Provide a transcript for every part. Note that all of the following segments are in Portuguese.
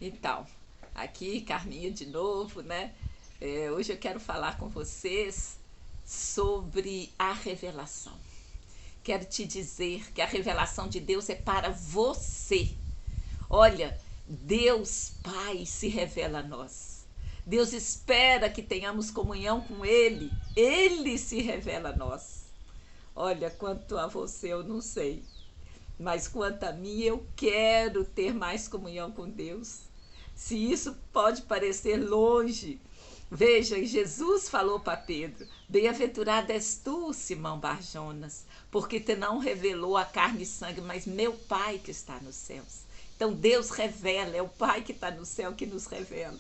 Então, aqui Carminha de novo, né? Hoje eu quero falar com vocês sobre a revelação. Quero te dizer que a revelação de Deus é para você. Olha, Deus Pai se revela a nós. Deus espera que tenhamos comunhão com Ele. Ele se revela a nós. Olha, quanto a você eu não sei, mas quanto a mim, eu quero ter mais comunhão com Deus. Se isso pode parecer longe, veja, Jesus falou para Pedro: bem-aventurado és tu, Simão Barjonas, porque te não revelou a carne e sangue, mas meu Pai que está nos céus. Então Deus revela, é o Pai que está no céu que nos revela.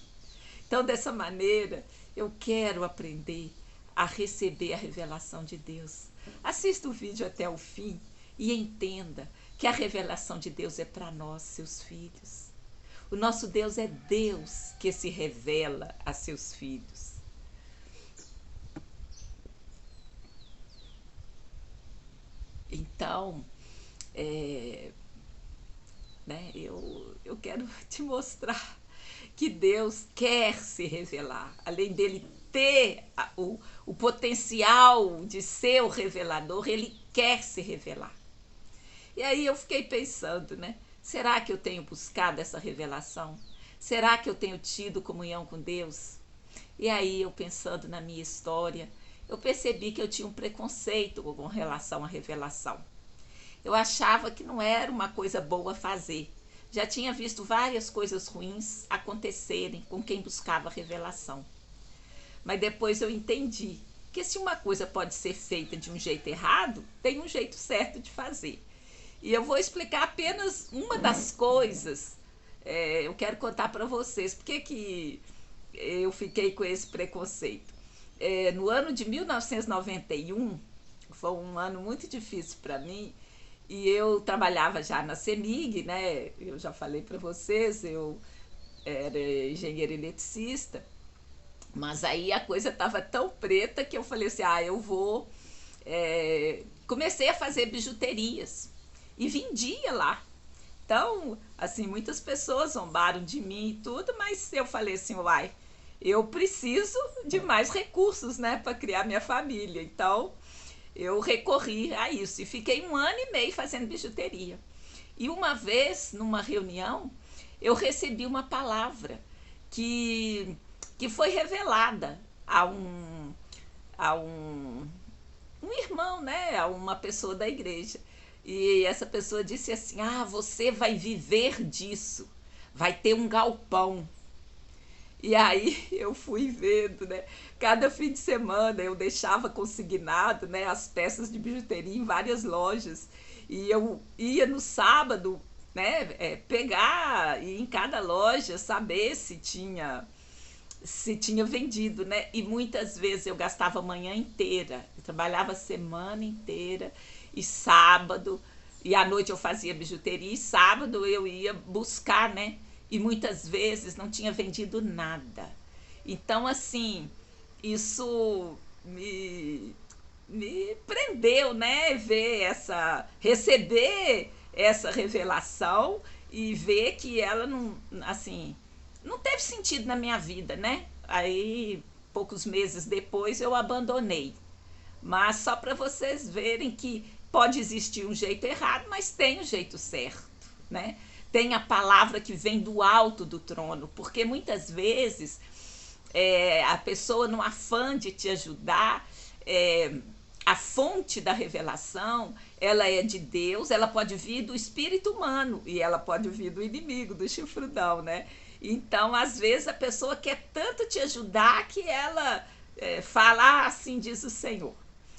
Então, dessa maneira, eu quero aprender a receber a revelação de Deus. Assista o vídeo até o fim e entenda que a revelação de Deus é para nós, seus filhos. O nosso Deus é Deus que se revela a seus filhos. Então, eu quero te mostrar que Deus quer se revelar, além dele ter o potencial de ser o revelador, ele quer se revelar. E aí eu fiquei pensando, né? Será que eu tenho buscado essa revelação? Será que eu tenho tido comunhão com Deus? E aí eu pensando na minha história, eu percebi que eu tinha um preconceito com relação à revelação. Eu achava que não era uma coisa boa fazer. Já tinha visto várias coisas ruins acontecerem com quem buscava revelação. Mas depois eu entendi que se uma coisa pode ser feita de um jeito errado, tem um jeito certo de fazer. E eu vou explicar apenas uma das coisas. Eu quero contar para vocês porque que eu fiquei com esse preconceito. No ano de 1991, foi um ano muito difícil para mim, e eu trabalhava já na CEMIG, né? Eu já falei para vocês, eu era engenheira eletricista, mas aí a coisa estava tão preta que eu falei assim, eu vou... Comecei a fazer bijuterias e vendia lá. Então, assim, muitas pessoas zombaram de mim e tudo, mas eu falei assim, eu preciso de mais recursos, né, para criar minha família. Então, eu recorri a isso e fiquei 1 ano e meio fazendo bijuteria. E uma vez, numa reunião, eu recebi uma palavra que, que foi revelada a um irmão, né, a uma pessoa da igreja. E essa pessoa disse assim: você vai viver disso, vai ter um galpão. E aí eu fui vendo, né? Cada fim de semana eu deixava consignado, né, as peças de bijuteria em várias lojas. E eu ia no sábado, né, pegar e em cada loja saber se tinha vendido, né? E muitas vezes eu gastava a manhã inteira, eu trabalhava a semana inteira e sábado, e à noite eu fazia bijuteria e sábado eu ia buscar, né? E muitas vezes não tinha vendido nada. Então, assim, isso me prendeu, né? Receber essa revelação e ver que ela não, assim, não teve sentido na minha vida, né? Aí, poucos meses depois, eu abandonei. Mas só para vocês verem que pode existir um jeito errado, mas tem um jeito certo, né? Tem a palavra que vem do alto do trono, porque muitas vezes a pessoa, no afã de te ajudar, a fonte da revelação, ela é de Deus, ela pode vir do espírito humano e ela pode vir do inimigo, do chifrudão, né? Então, às vezes, a pessoa quer tanto te ajudar que ela fala, assim diz o Senhor.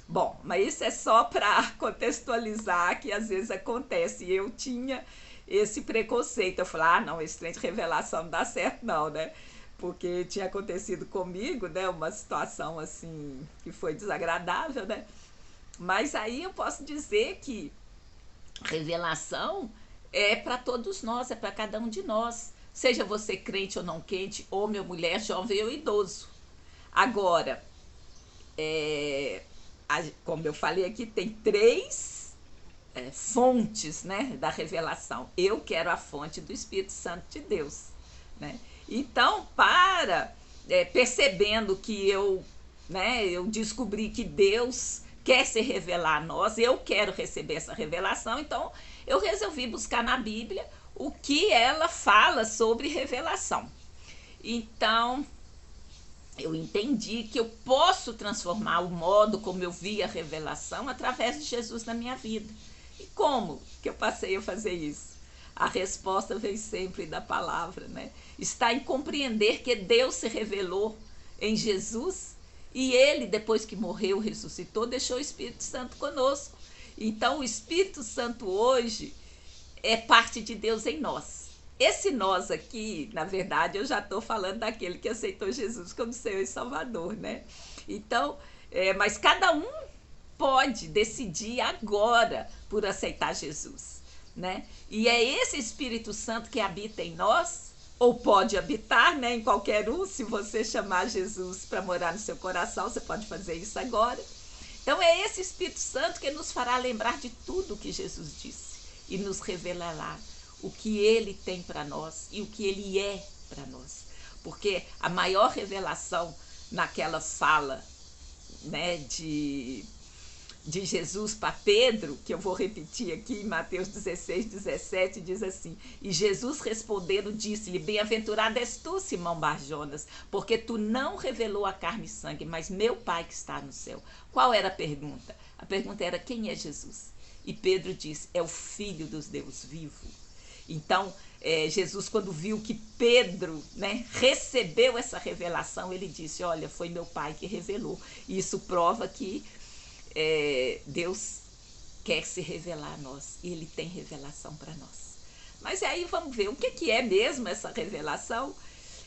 Bom, mas isso é só para contextualizar que às vezes acontece. E eu tinha esse preconceito. Eu falei, não, esse trem de revelação não dá certo não, né? Porque tinha acontecido comigo, né, uma situação assim que foi desagradável, né? Mas aí eu posso dizer que revelação é para todos nós, é para cada um de nós. Seja você crente ou não crente, homem ou mulher, jovem ou idoso. Agora, como eu falei aqui, tem três fontes, né, da revelação. Eu quero a fonte do Espírito Santo de Deus, né? Então, percebendo que eu descobri que Deus quer se revelar a nós, eu quero receber essa revelação, então eu resolvi buscar na Bíblia o que ela fala sobre revelação. Então, eu entendi que eu posso transformar o modo como eu vi a revelação através de Jesus na minha vida. E como que eu passei a fazer isso? A resposta vem sempre da palavra, né? Está em compreender que Deus se revelou em Jesus e ele, depois que morreu, ressuscitou, deixou o Espírito Santo conosco. Então, o Espírito Santo hoje é parte de Deus em nós. Esse nós aqui, na verdade, eu já estou falando daquele que aceitou Jesus como Senhor e Salvador, né? Então, mas cada um pode decidir agora por aceitar Jesus, né? E é esse Espírito Santo que habita em nós, ou pode habitar, né, em qualquer um. Se você chamar Jesus para morar no seu coração, você pode fazer isso agora. Então é esse Espírito Santo que nos fará lembrar de tudo o que Jesus disse e nos revelará o que ele tem para nós e o que ele é para nós. Porque a maior revelação naquela fala, né, de Jesus para Pedro, que eu vou repetir aqui em Mateus 16, 17, diz assim: e Jesus respondendo disse-lhe: bem-aventurado és tu, Simão Bar-Jonas, porque tu não revelou a carne e sangue, mas meu Pai que está no céu. Qual era a pergunta? A pergunta era: quem é Jesus? E Pedro disse: é o Filho dos Deus vivo. Então, Jesus, quando viu que Pedro, né, recebeu essa revelação, ele disse: olha, foi meu Pai que revelou. E isso prova que Deus quer se revelar a nós e ele tem revelação para nós. Mas aí vamos ver o que é mesmo essa revelação.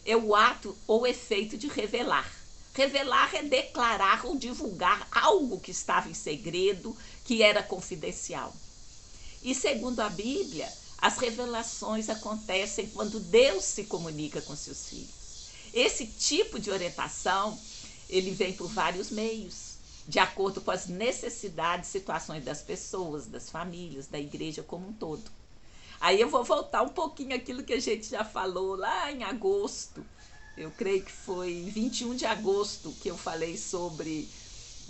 É o ato ou efeito de revelar. Revelar é declarar ou divulgar algo que estava em segredo, que era confidencial. E segundo a Bíblia, as revelações acontecem quando Deus se comunica com seus filhos. Esse tipo de orientação, ele vem por vários meios, de acordo com as necessidades e situações das pessoas, das famílias, da igreja como um todo. Aí eu vou voltar um pouquinho àquilo que a gente já falou lá em agosto. Eu creio que foi 21 de agosto que eu falei sobre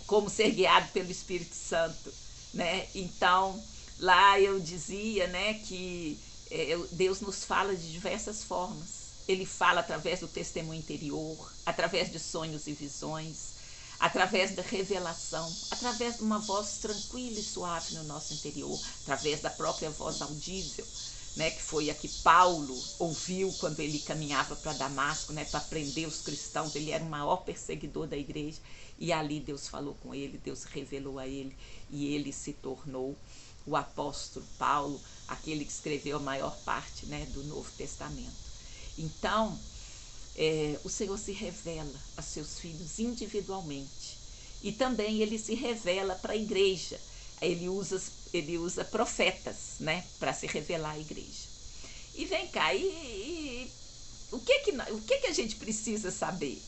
como ser guiado pelo Espírito Santo, né? Então, lá eu dizia, né, que Deus nos fala de diversas formas. Ele fala através do testemunho interior, através de sonhos e visões, através da revelação, através de uma voz tranquila e suave no nosso interior, através da própria voz audível, né, que foi a que Paulo ouviu quando ele caminhava para Damasco, né, para prender os cristãos. Ele era o maior perseguidor da igreja e ali Deus falou com ele, Deus revelou a ele e ele se tornou o apóstolo Paulo, aquele que escreveu a maior parte, né, do Novo Testamento. Então, o Senhor se revela a seus filhos individualmente e também ele se revela para a igreja. Ele usa profetas, né, para se revelar à igreja. E vem cá, o que a gente precisa saber,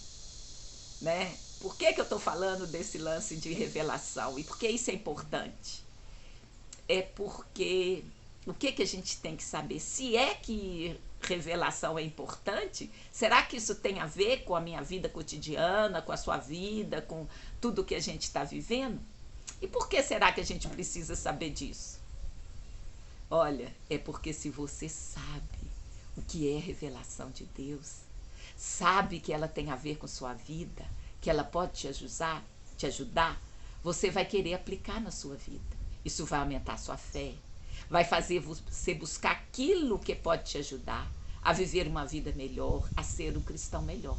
né? Por que eu estou falando desse lance de revelação e por que isso é importante? É porque o que a gente tem que saber? Se é que revelação é importante, será que isso tem a ver com a minha vida cotidiana, com a sua vida, com tudo que a gente está vivendo? E por que será que a gente precisa saber disso? Olha, é porque se você sabe o que é revelação de Deus, sabe que ela tem a ver com sua vida, que ela pode te ajudar, você vai querer aplicar na sua vida. Isso vai aumentar a sua fé, vai fazer você buscar aquilo que pode te ajudar a viver uma vida melhor, a ser um cristão melhor.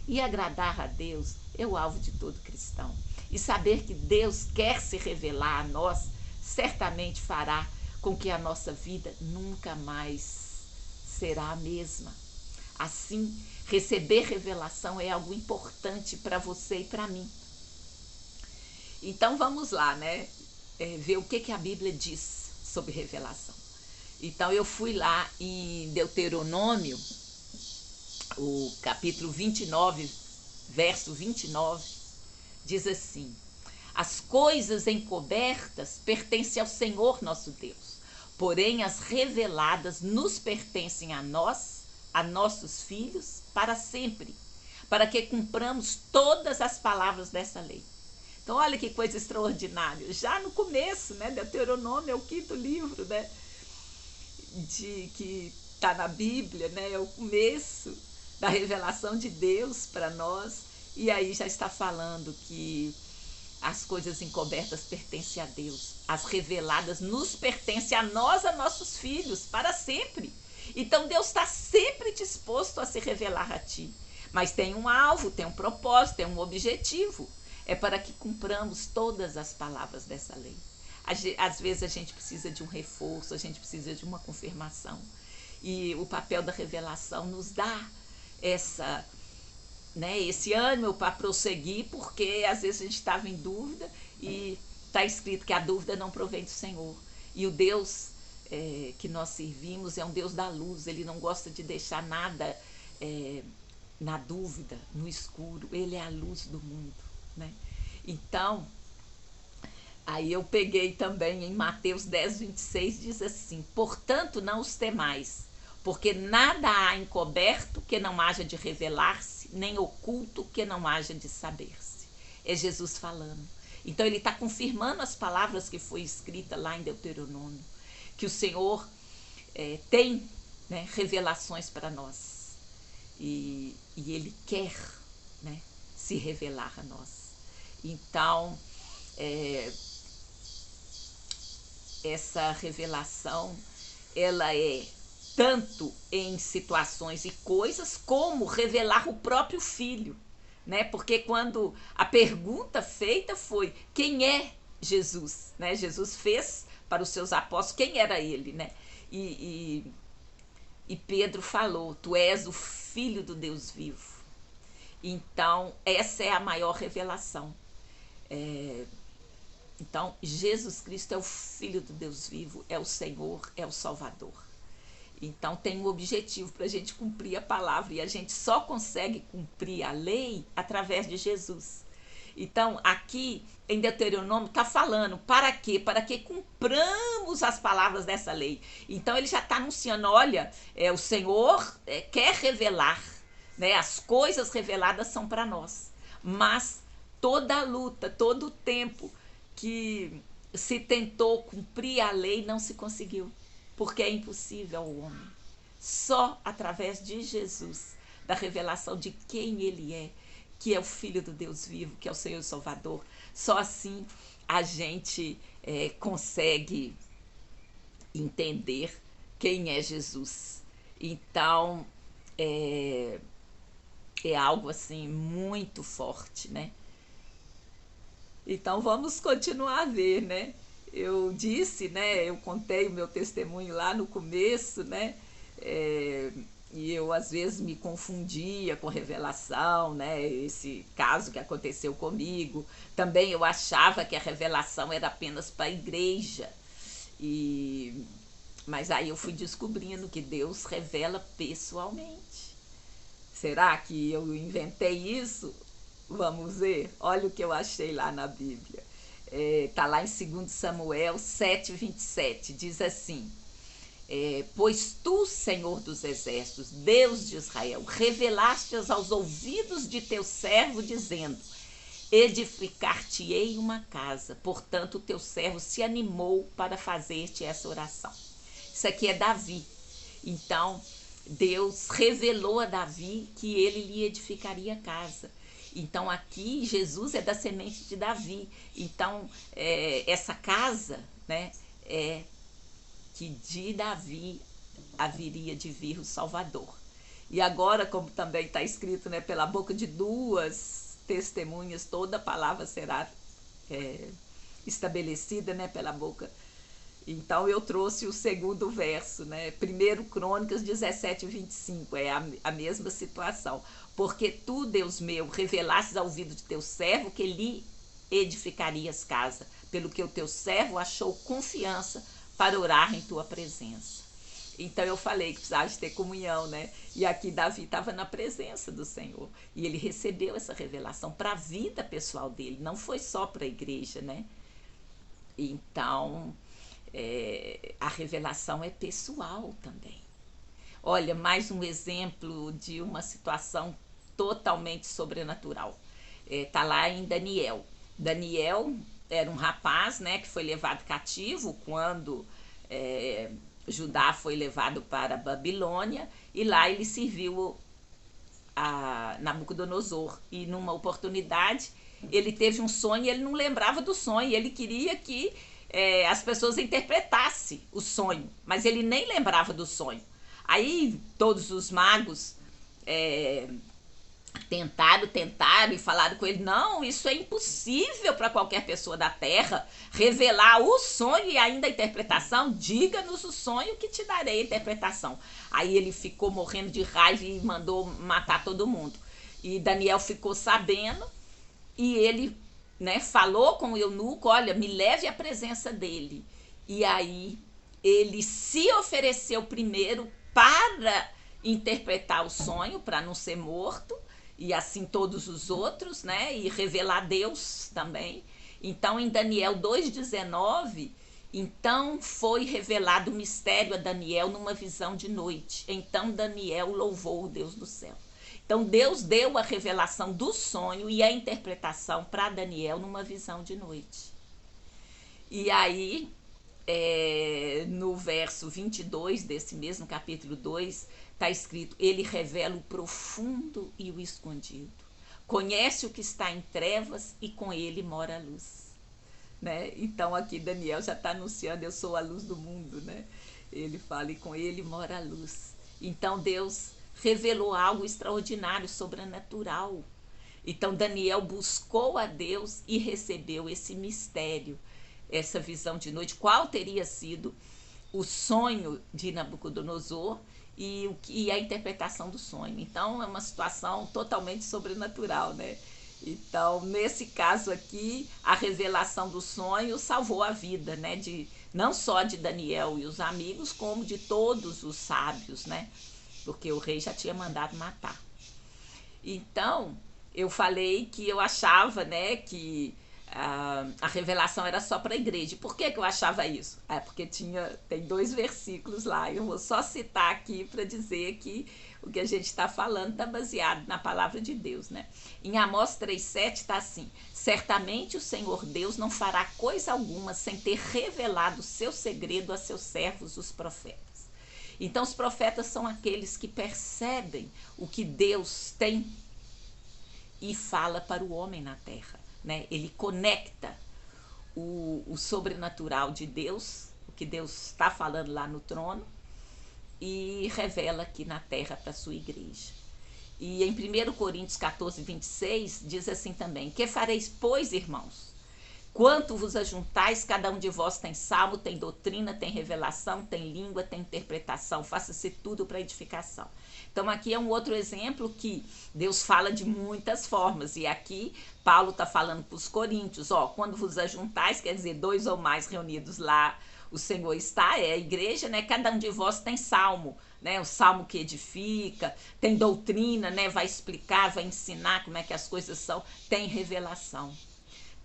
E agradar a Deus é o alvo de todo cristão. E saber que Deus quer se revelar a nós, certamente fará com que a nossa vida nunca mais será a mesma. Assim, receber revelação é algo importante para você e para mim. Então vamos lá, né? Ver o que a Bíblia diz sobre revelação. Então eu fui lá em Deuteronômio, o capítulo 29, verso 29, diz assim: as coisas encobertas pertencem ao Senhor nosso Deus, porém as reveladas nos pertencem a nós, a nossos filhos para sempre, para que cumpramos todas as palavras dessa lei. Então, olha que coisa extraordinária. Já no começo, né, Deuteronômio é o 5º livro, né, que está na Bíblia, né, é o começo da revelação de Deus para nós. E aí já está falando que as coisas encobertas pertencem a Deus, as reveladas nos pertencem a nós, a nossos filhos, para sempre. Então Deus está sempre disposto a se revelar a ti. Mas tem um alvo, tem um propósito, tem um objetivo. É para que cumpramos todas as palavras dessa lei. Às vezes a gente precisa de um reforço, a gente precisa de uma confirmação. E o papel da revelação nos dá esse ânimo para prosseguir, porque às vezes a gente estava em dúvida e está escrito que a dúvida não provém do Senhor. E o Deus que nós servimos é um Deus da luz, ele não gosta de deixar nada na dúvida, no escuro, ele é a luz do mundo, né? Então, aí eu peguei também em Mateus 10:26, diz assim: portanto não os temais, porque nada há encoberto que não haja de revelar-se, nem oculto que não haja de saber-se. É Jesus falando. Então ele está confirmando as palavras que foi escrita lá em Deuteronômio, que o Senhor tem, né, revelações para nós. E ele quer, né, se revelar a nós. Então, essa revelação, ela é tanto em situações e coisas, como revelar o próprio Filho, né? Porque quando a pergunta feita foi: quem é Jesus? Né? Jesus fez para os seus apóstolos quem era ele, né? E Pedro falou: tu és o Filho do Deus vivo. Então, essa é a maior revelação. Então, Jesus Cristo é o Filho do Deus vivo, é o Senhor, é o Salvador. Então, tem um objetivo para a gente cumprir a palavra, e a gente só consegue cumprir a lei através de Jesus. Então, aqui em Deuteronômio está falando para quê? Para que cumpramos as palavras dessa lei. Então, ele já está anunciando: olha, o Senhor quer revelar, né? As coisas reveladas são para nós, mas toda a luta, todo o tempo que se tentou cumprir a lei não se conseguiu, porque é impossível ao homem. Só através de Jesus, da revelação de quem ele é, que é o Filho do Deus vivo, que é o Senhor Salvador, só assim a gente consegue entender quem é Jesus. Então, é algo assim muito forte, né? Então vamos continuar a ver, né? Eu disse, né? Eu contei o meu testemunho lá no começo, né? E eu às vezes me confundia com revelação, né? Esse caso que aconteceu comigo. Também eu achava que a revelação era apenas para a igreja. Mas aí eu fui descobrindo que Deus revela pessoalmente. Será que eu inventei isso? Vamos ver. Olha o que eu achei lá na Bíblia. Está lá em 2 Samuel 7:27. Diz assim: pois tu, Senhor dos exércitos, Deus de Israel, revelaste-as aos ouvidos de teu servo, dizendo: edificar-te-ei uma casa. Portanto, o teu servo se animou para fazer-te essa oração. Isso aqui é Davi. Então, Deus revelou a Davi que ele lhe edificaria a casa. Então, aqui, Jesus é da semente de Davi. Então, essa casa, né, que de Davi haveria de vir o Salvador. E agora, como também está escrito, né, pela boca de 2 testemunhas, toda a palavra será estabelecida, né, pela boca. Então, eu trouxe o segundo verso, né? 1 Crônicas 17:25, é a mesma situação. Porque tu, Deus meu, revelastes ao ouvido de teu servo que lhe edificarias casa, pelo que o teu servo achou confiança para orar em tua presença. Então eu falei que precisava de ter comunhão, né? E aqui Davi estava na presença do Senhor. E ele recebeu essa revelação para a vida pessoal dele, não foi só para a igreja, né? Então, a revelação é pessoal também. Olha, mais um exemplo de uma situação totalmente sobrenatural. Tá lá em Daniel. Daniel era um rapaz, né, que foi levado cativo quando Judá foi levado para a Babilônia, e lá ele serviu a Nabucodonosor. E numa oportunidade ele teve um sonho e ele não lembrava do sonho. Ele queria que as pessoas interpretassem o sonho, mas ele nem lembrava do sonho. Aí todos os magos tentaram e falaram com ele: não, isso é impossível para qualquer pessoa da terra revelar o sonho e ainda a interpretação. Diga-nos o sonho que te darei a interpretação. Aí ele ficou morrendo de raiva e mandou matar todo mundo. E Daniel ficou sabendo e ele, né, falou com o eunuco: olha, me leve à presença dele. E aí ele se ofereceu primeiro para interpretar o sonho, para não ser morto, e assim todos os outros, né? E revelar Deus também. Então, em Daniel 2,19, então foi revelado o mistério a Daniel numa visão de noite. Então Daniel louvou o Deus do céu. Então Deus deu a revelação do sonho e a interpretação para Daniel numa visão de noite. E aí, no verso 22 desse mesmo capítulo 2, está escrito: ele revela o profundo e o escondido, conhece o que está em trevas e com ele mora a luz, né? Então aqui Daniel já está anunciando: eu sou a luz do mundo, né? Ele fala: e com ele mora a luz. Então Deus revelou algo extraordinário, sobrenatural. Então Daniel buscou a Deus e recebeu esse mistério, essa visão de noite, qual teria sido o sonho de Nabucodonosor e a interpretação do sonho. Então é uma situação totalmente sobrenatural, né? Então, nesse caso aqui, a revelação do sonho salvou a vida, né? Não só de Daniel e os amigos, como de todos os sábios, né? Porque o rei já tinha mandado matar. Então, eu falei que eu achava, né, que a revelação era só para a igreja. Por que eu achava isso? Porque tem 2 versículos lá. Eu vou só citar aqui para dizer que o que a gente está falando está baseado na palavra de Deus, né? Em Amós 3,7 está assim: certamente o Senhor Deus não fará coisa alguma sem ter revelado o seu segredo a seus servos, os profetas. Então, os profetas são aqueles que percebem o que Deus tem e fala para o homem na terra, né? Ele conecta o sobrenatural de Deus, o que Deus está falando lá no trono, e revela aqui na terra para a sua igreja. E em 1 Coríntios 14:26 diz assim também: que fareis, pois, irmãos? Quanto vos ajuntais, cada um de vós tem salmo, tem doutrina, tem revelação, tem língua, tem interpretação. Faça-se tudo para edificação. Então aqui é um outro exemplo que Deus fala de muitas formas. E aqui Paulo está falando para os coríntios: quando vos ajuntais, quer dizer, 2 ou mais reunidos lá, o Senhor está, é a igreja, né? Cada um de vós tem salmo, né? O salmo que edifica, tem doutrina, né? Vai explicar, vai ensinar como é que as coisas são, tem revelação.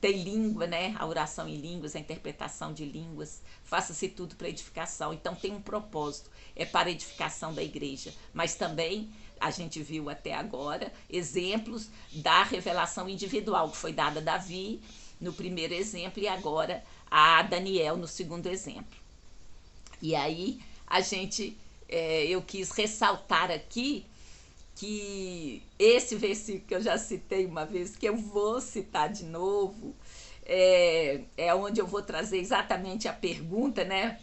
Tem língua, né? A oração em línguas, a interpretação de línguas. Faça-se tudo para edificação. Então tem um propósito, é para a edificação da igreja. Mas também a gente viu até agora exemplos da revelação individual, que foi dada a Davi no primeiro exemplo e agora a Daniel no segundo exemplo. E aí eu quis ressaltar aqui que esse versículo que eu já citei uma vez, que eu vou citar de novo, é onde eu vou trazer exatamente a pergunta, né?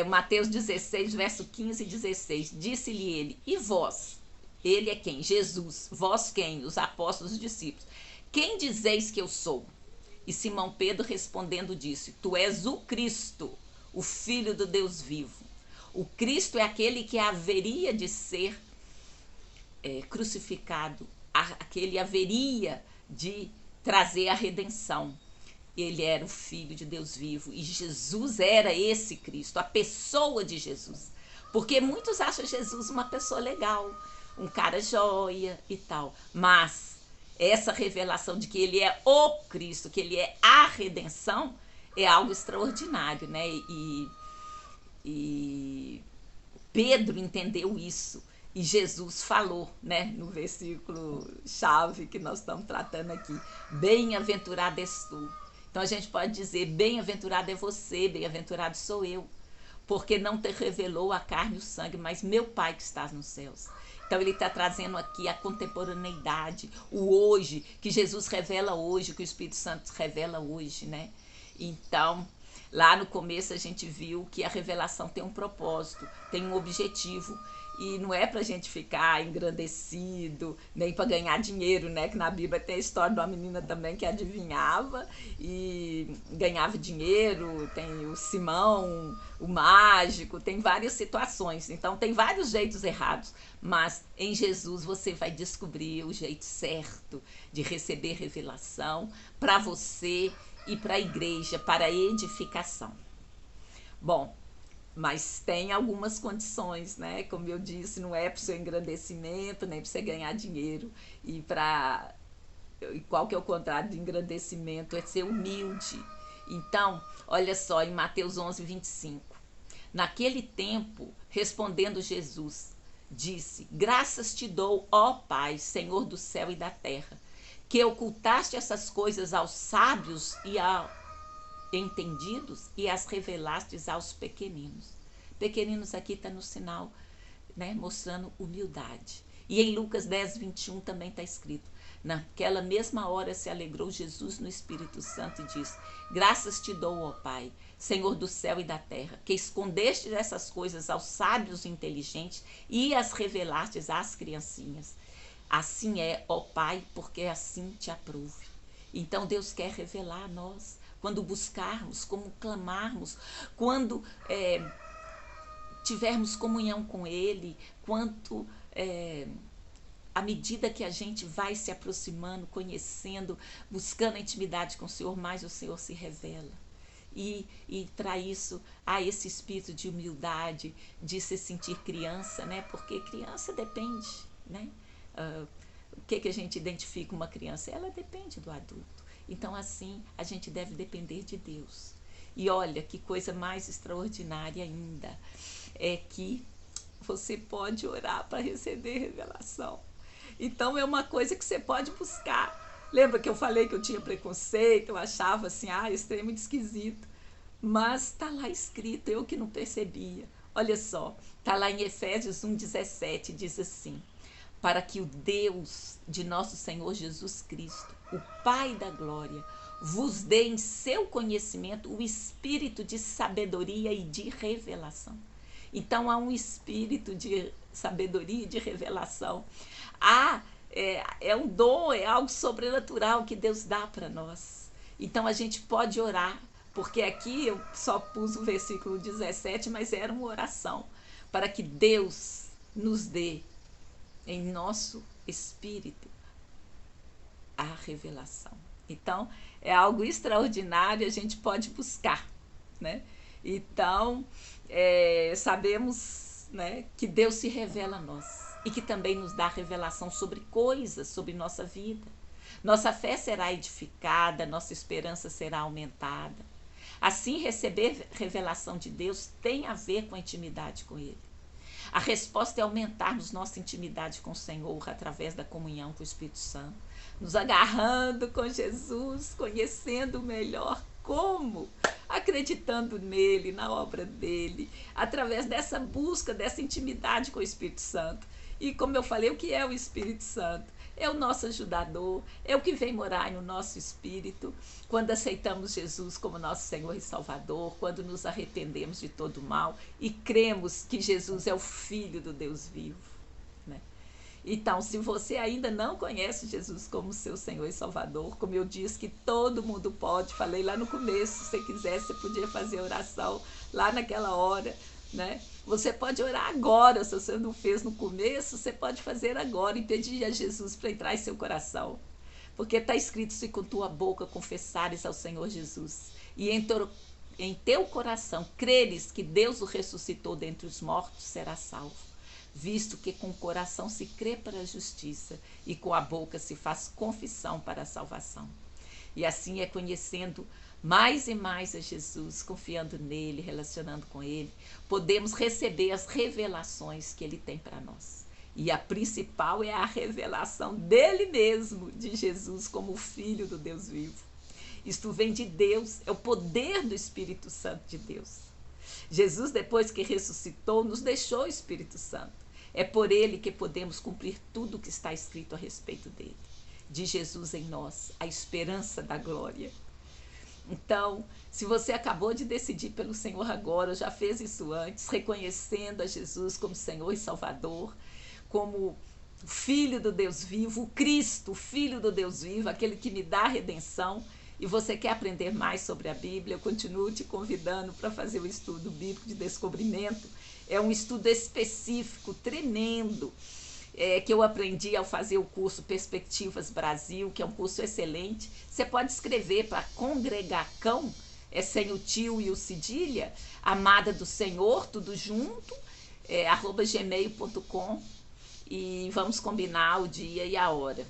Mateus 16, verso 15 e 16. Disse-lhe ele: e vós? Ele é quem? Jesus. Vós quem? Os apóstolos, os discípulos. Quem dizeis que eu sou? E Simão Pedro respondendo disse: tu és o Cristo, o Filho do Deus vivo. O Cristo é aquele que haveria de ser crucificado, aquele haveria de trazer a redenção. Ele era o Filho de Deus vivo e Jesus era esse Cristo, a pessoa de Jesus. Porque muitos acham Jesus uma pessoa legal, um cara joia e tal, mas essa revelação de que ele é o Cristo, que ele é a redenção, é algo extraordinário, né? E Pedro entendeu isso e Jesus falou, né, no versículo chave que nós estamos tratando aqui: bem-aventurado és tu. Então a gente pode dizer: bem-aventurado é você, bem-aventurado sou eu, porque não te revelou a carne e o sangue, mas meu Pai que está nos céus. Então ele está trazendo aqui a contemporaneidade, o hoje, que Jesus revela hoje, que o Espírito Santo revela hoje, né? Então, lá no começo a gente viu que a revelação tem um propósito, tem um objetivo, e não é para a gente ficar engrandecido, nem para ganhar dinheiro, né? Que na Bíblia tem a história de uma menina também que adivinhava e ganhava dinheiro, tem o Simão, o mágico, tem várias situações. Então tem vários jeitos errados, mas em Jesus você vai descobrir o jeito certo de receber revelação para você e para a igreja, para a edificação. Bom, mas tem algumas condições, né? Como eu disse, não é para o seu engrandecimento, nem para você ganhar dinheiro. E qual que é o contrário de engrandecimento? É ser humilde. Então, olha só, em Mateus 11:25. Naquele tempo, respondendo Jesus, disse: graças te dou, ó Pai, Senhor do céu e da terra, que ocultaste essas coisas aos sábios e aos entendidos e as revelastes aos pequeninos. Pequeninos aqui está no sinal, né, mostrando humildade. E em Lucas 10:21 também está escrito: naquela mesma hora se alegrou Jesus no Espírito Santo e disse: graças te dou, ó Pai, Senhor do céu e da terra, que escondeste essas coisas aos sábios e inteligentes e as revelastes às criancinhas. Assim é, ó Pai, porque assim te aprouve. Então Deus quer revelar a nós, quando buscarmos, como clamarmos, quando tivermos comunhão com Ele, quanto à medida que a gente vai se aproximando, conhecendo, buscando a intimidade com o Senhor, mais o Senhor se revela. E traz isso a esse espírito de humildade, de se sentir criança, né? Porque criança depende, né? O que a gente identifica uma criança? Ela depende do adulto. Então, assim, a gente deve depender de Deus. E olha, que coisa mais extraordinária ainda, é que você pode orar para receber revelação. Então, é uma coisa que você pode buscar. Lembra que eu falei que eu tinha preconceito, eu achava assim, esse trem é muito esquisito. Mas está lá escrito, eu que não percebia. Olha só, está lá em Efésios 1:17, diz assim: para que o Deus de nosso Senhor Jesus Cristo, o Pai da glória, vos dê em seu conhecimento o espírito de sabedoria e de revelação. Então há um espírito de sabedoria e de revelação. É um dom, é algo sobrenatural que Deus dá para nós. Então a gente pode orar, porque aqui eu só pus o versículo 17, mas era uma oração, para que Deus nos dê em nosso espírito a revelação. Então, é algo extraordinário, a gente pode buscar, né? Então, sabemos, né, que Deus se revela a nós e que também nos dá revelação sobre coisas, sobre nossa vida. Nossa fé será edificada, nossa esperança será aumentada. Assim, receber revelação de Deus tem a ver com a intimidade com Ele. A resposta é aumentarmos nossa intimidade com o Senhor através da comunhão com o Espírito Santo, nos agarrando com Jesus, conhecendo melhor como, acreditando nele, na obra dele, através dessa busca, dessa intimidade com o Espírito Santo. E como eu falei, o que é o Espírito Santo? É o nosso ajudador, é o que vem morar no nosso espírito, quando aceitamos Jesus como nosso Senhor e Salvador, quando nos arrependemos de todo mal e cremos que Jesus é o Filho do Deus vivo, né? Então, se você ainda não conhece Jesus como seu Senhor e Salvador, como eu disse que todo mundo pode, falei lá no começo, se você quiser, você podia fazer oração lá naquela hora, né? Você pode orar agora, se você não fez no começo, você pode fazer agora e pedir a Jesus para entrar em seu coração. Porque está escrito: se com tua boca confessares ao Senhor Jesus e em teu coração creres que Deus o ressuscitou dentre os mortos, será salvo. Visto que com o coração se crê para a justiça e com a boca se faz confissão para a salvação. E assim é conhecendo mais e mais a Jesus, confiando nele, relacionando com ele, podemos receber as revelações que ele tem para nós. E a principal é a revelação dele mesmo, de Jesus como o Filho do Deus vivo. Isto vem de Deus, é o poder do Espírito Santo de Deus. Jesus, depois que ressuscitou, nos deixou o Espírito Santo. É por ele que podemos cumprir tudo o que está escrito a respeito dele. De Jesus em nós, a esperança da glória. Então, se você acabou de decidir pelo Senhor agora, ou já fez isso antes, reconhecendo a Jesus como Senhor e Salvador, como Filho do Deus vivo, o Cristo, o Filho do Deus vivo, aquele que me dá a redenção, e você quer aprender mais sobre a Bíblia, eu continuo te convidando para fazer o estudo bíblico de descobrimento. É um estudo específico, tremendo, que eu aprendi ao fazer o curso Perspectivas Brasil, que é um curso excelente. Você pode escrever para Congregacão, sem o tio e o cedilha, Amada do Senhor, tudo junto, @gmail.com, e vamos combinar o dia e a hora.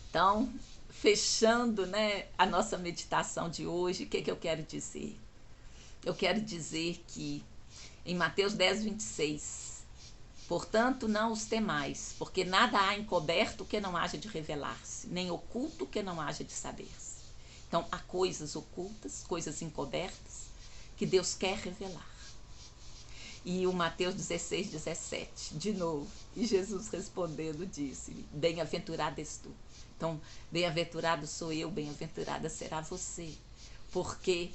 Então, fechando, né, a nossa meditação de hoje, o que eu quero dizer? Eu quero dizer que em Mateus 10, 26, portanto, não os temais, porque nada há encoberto que não haja de revelar-se, nem oculto que não haja de saber-se. Então, há coisas ocultas, coisas encobertas, que Deus quer revelar. E o Mateus 16, 17, de novo, e Jesus respondendo disse-lhe, bem-aventurado és tu. Então, bem-aventurado sou eu, bem-aventurada será você, porque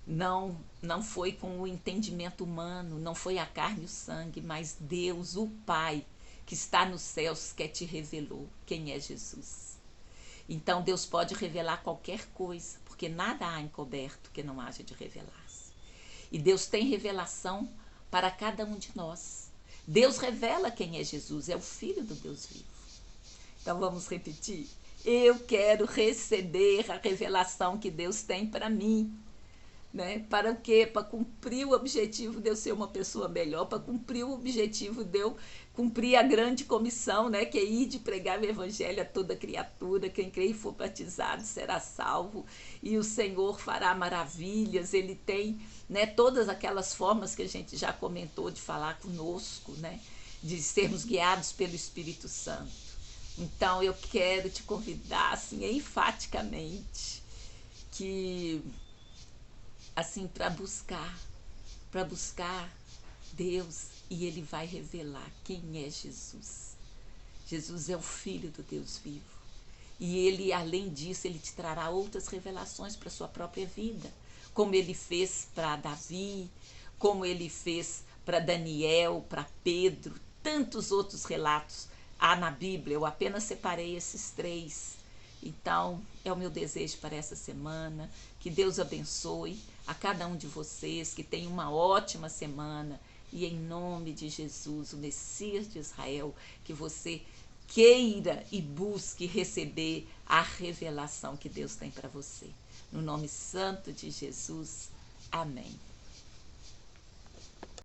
não foi com o entendimento humano, não foi a carne e o sangue, mas Deus, o Pai, que está nos céus, que te revelou quem é Jesus. Então, Deus pode revelar qualquer coisa, porque nada há encoberto que não haja de revelar-se. E Deus tem revelação para cada um de nós. Deus revela quem é Jesus, é o Filho do Deus vivo. Então vamos repetir. Eu quero receber a revelação que Deus tem para mim. Né? Para o quê? Para cumprir o objetivo de eu ser uma pessoa melhor, para cumprir o objetivo de eu cumprir a grande comissão, né? Que é ir de pregar o evangelho a toda criatura. Quem crê e for batizado será salvo. E o Senhor fará maravilhas. Ele tem, né, todas aquelas formas que a gente já comentou de falar conosco, né? De sermos guiados pelo Espírito Santo. Então, eu quero te convidar, assim, enfaticamente, que, assim, para buscar Deus, e Ele vai revelar quem é Jesus. Jesus é o Filho do Deus vivo. E Ele, além disso, Ele te trará outras revelações para a sua própria vida, como Ele fez para Davi, como Ele fez para Daniel, para Pedro, tantos outros relatos há na Bíblia. Eu apenas separei esses 3. Então, é o meu desejo para essa semana. Que Deus abençoe a cada um de vocês, que tenha uma ótima semana. E em nome de Jesus, o Messias de Israel, que você queira e busque receber a revelação que Deus tem para você. No nome santo de Jesus. Amém.